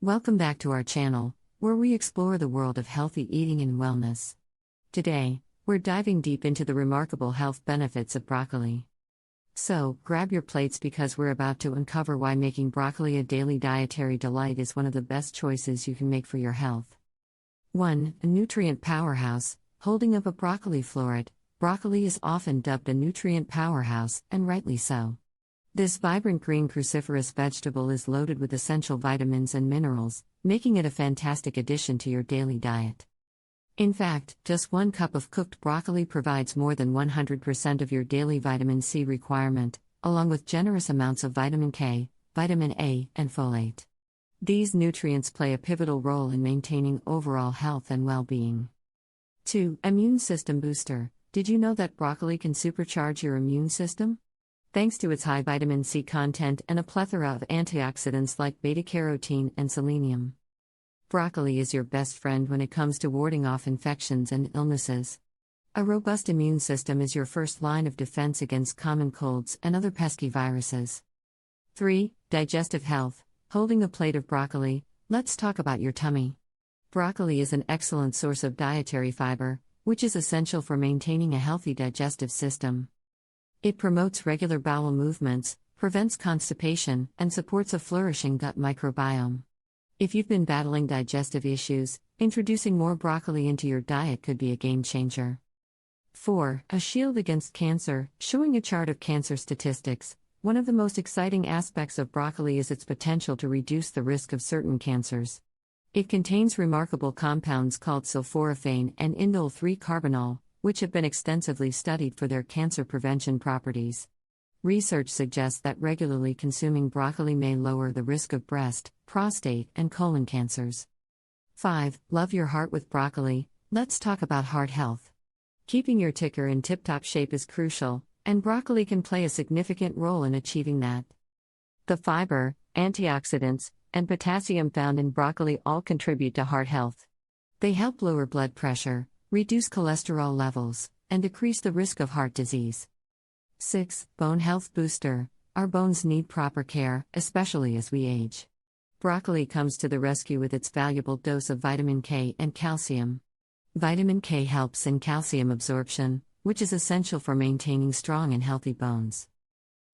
Welcome back to our channel, where we explore the world of healthy eating and wellness. Today, we're diving deep into the remarkable health benefits of broccoli. So, grab your plates because we're about to uncover why making broccoli a daily dietary delight is one of the best choices you can make for your health. 1. A nutrient powerhouse. Holding up a broccoli floret, broccoli is often dubbed a nutrient powerhouse, and rightly so. This vibrant green cruciferous vegetable is loaded with essential vitamins and minerals, making it a fantastic addition to your daily diet. In fact, just 1 cup of cooked broccoli provides more than 100% of your daily vitamin C requirement, along with generous amounts of vitamin K, vitamin A, and folate. These nutrients play a pivotal role in maintaining overall health and well-being. 2. Immune system booster. Did you know that broccoli can supercharge your immune system? Thanks to its high vitamin C content and a plethora of antioxidants like beta-carotene and selenium. Broccoli is your best friend when it comes to warding off infections and illnesses. A robust immune system is your first line of defense against common colds and other pesky viruses. 3. Digestive health. Holding a plate of broccoli, let's talk about your tummy. Broccoli is an excellent source of dietary fiber, which is essential for maintaining a healthy digestive system. It promotes regular bowel movements, prevents constipation, and supports a flourishing gut microbiome. If you've been battling digestive issues, introducing more broccoli into your diet could be a game changer. 4. A shield against cancer. Showing a chart of cancer statistics, one of the most exciting aspects of broccoli is its potential to reduce the risk of certain cancers. It contains remarkable compounds called sulforaphane and indole-3-carbinol, which have been extensively studied for their cancer prevention properties. Research suggests that regularly consuming broccoli may lower the risk of breast, prostate, and colon cancers. 5. Love your heart with broccoli. Let's talk about heart health. Keeping your ticker in tip-top shape is crucial, and broccoli can play a significant role in achieving that. The fiber, antioxidants, and potassium found in broccoli all contribute to heart health. They help lower blood pressure, reduce cholesterol levels, and decrease the risk of heart disease. 6. Bone health booster. Our bones need proper care, especially as we age. Broccoli comes to the rescue with its valuable dose of vitamin K and calcium. Vitamin K helps in calcium absorption, which is essential for maintaining strong and healthy bones.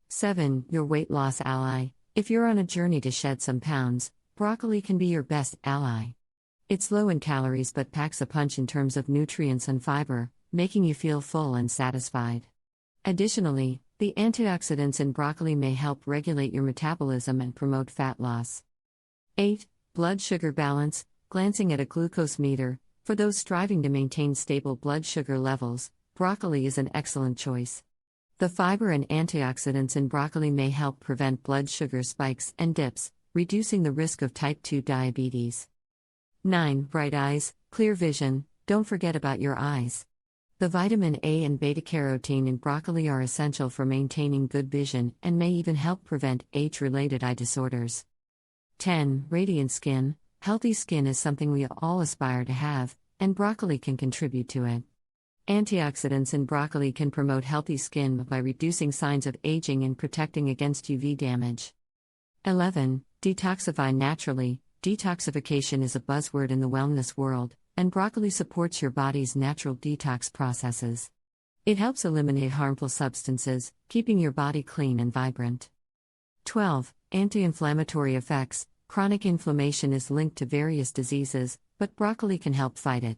7. Your weight loss ally. If you're on a journey to shed some pounds, broccoli can be your best ally. It's low in calories but packs a punch in terms of nutrients and fiber, making you feel full and satisfied. Additionally, the antioxidants in broccoli may help regulate your metabolism and promote fat loss. 8. Blood sugar balance. Glancing at a glucose meter, for those striving to maintain stable blood sugar levels, broccoli is an excellent choice. The fiber and antioxidants in broccoli may help prevent blood sugar spikes and dips, reducing the risk of type 2 diabetes. 9. Bright eyes, clear vision. Don't forget about your eyes. The vitamin A and beta-carotene in broccoli are essential for maintaining good vision and may even help prevent age-related eye disorders. 10. Radiant skin. Healthy skin is something we all aspire to have, and broccoli can contribute to it. Antioxidants in broccoli can promote healthy skin by reducing signs of aging and protecting against UV damage. 11. Detoxify naturally. Detoxification is a buzzword in the wellness world, and broccoli supports your body's natural detox processes. It helps eliminate harmful substances, keeping your body clean and vibrant. 12. Anti-inflammatory effects. Chronic inflammation is linked to various diseases, but broccoli can help fight it.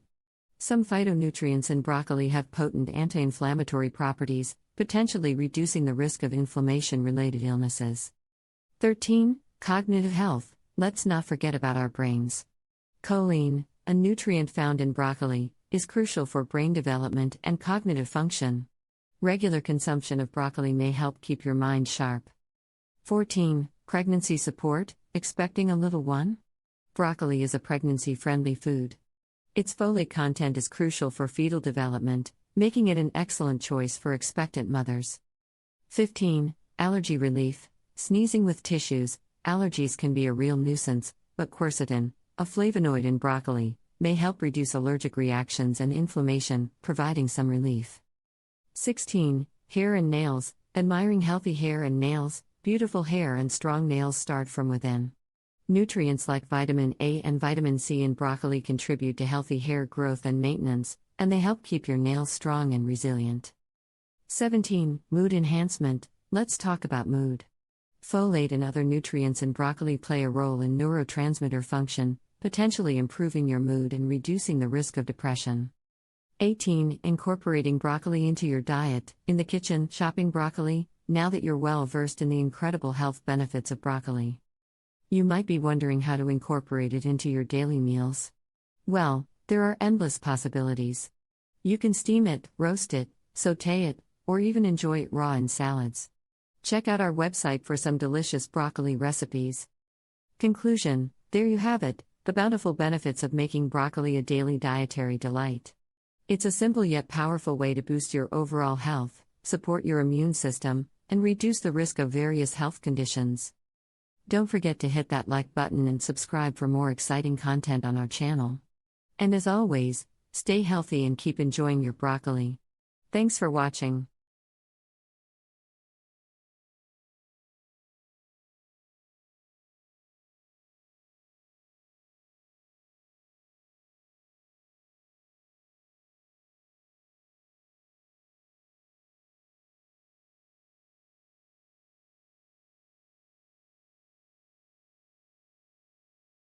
Some phytonutrients in broccoli have potent anti-inflammatory properties, potentially reducing the risk of inflammation-related illnesses. 13. Cognitive health. Let's not forget about our brains. Choline, a nutrient found in broccoli, is crucial for brain development and cognitive function. Regular consumption of broccoli may help keep your mind sharp. 14. Pregnancy support. Expecting a little one? Broccoli is a pregnancy-friendly food. Its folate content is crucial for fetal development, making it an excellent choice for expectant mothers. 15. Allergy relief. Sneezing with tissues. Allergies can be a real nuisance, but quercetin, a flavonoid in broccoli, may help reduce allergic reactions and inflammation, providing some relief. 16. Hair and nails. Admiring healthy hair and nails. Beautiful hair and strong nails start from within. Nutrients like vitamin A and vitamin C in broccoli contribute to healthy hair growth and maintenance, and they help keep your nails strong and resilient. 17. Mood enhancement. Let's talk about mood. Folate and other nutrients in broccoli play a role in neurotransmitter function, potentially improving your mood and reducing the risk of depression. 18. Incorporating broccoli into your diet. In the kitchen, shopping broccoli, now that you're well versed in the incredible health benefits of broccoli. You might be wondering how to incorporate it into your daily meals. Well, there are endless possibilities. You can steam it, roast it, sauté it, or even enjoy it raw in salads. Check out our website for some delicious broccoli recipes. Conclusion: there you have it, the bountiful benefits of making broccoli a daily dietary delight. It's a simple yet powerful way to boost your overall health, support your immune system, and reduce the risk of various health conditions. Don't forget to hit that like button and subscribe for more exciting content on our channel. And as always, stay healthy and keep enjoying your broccoli. Thanks for watching.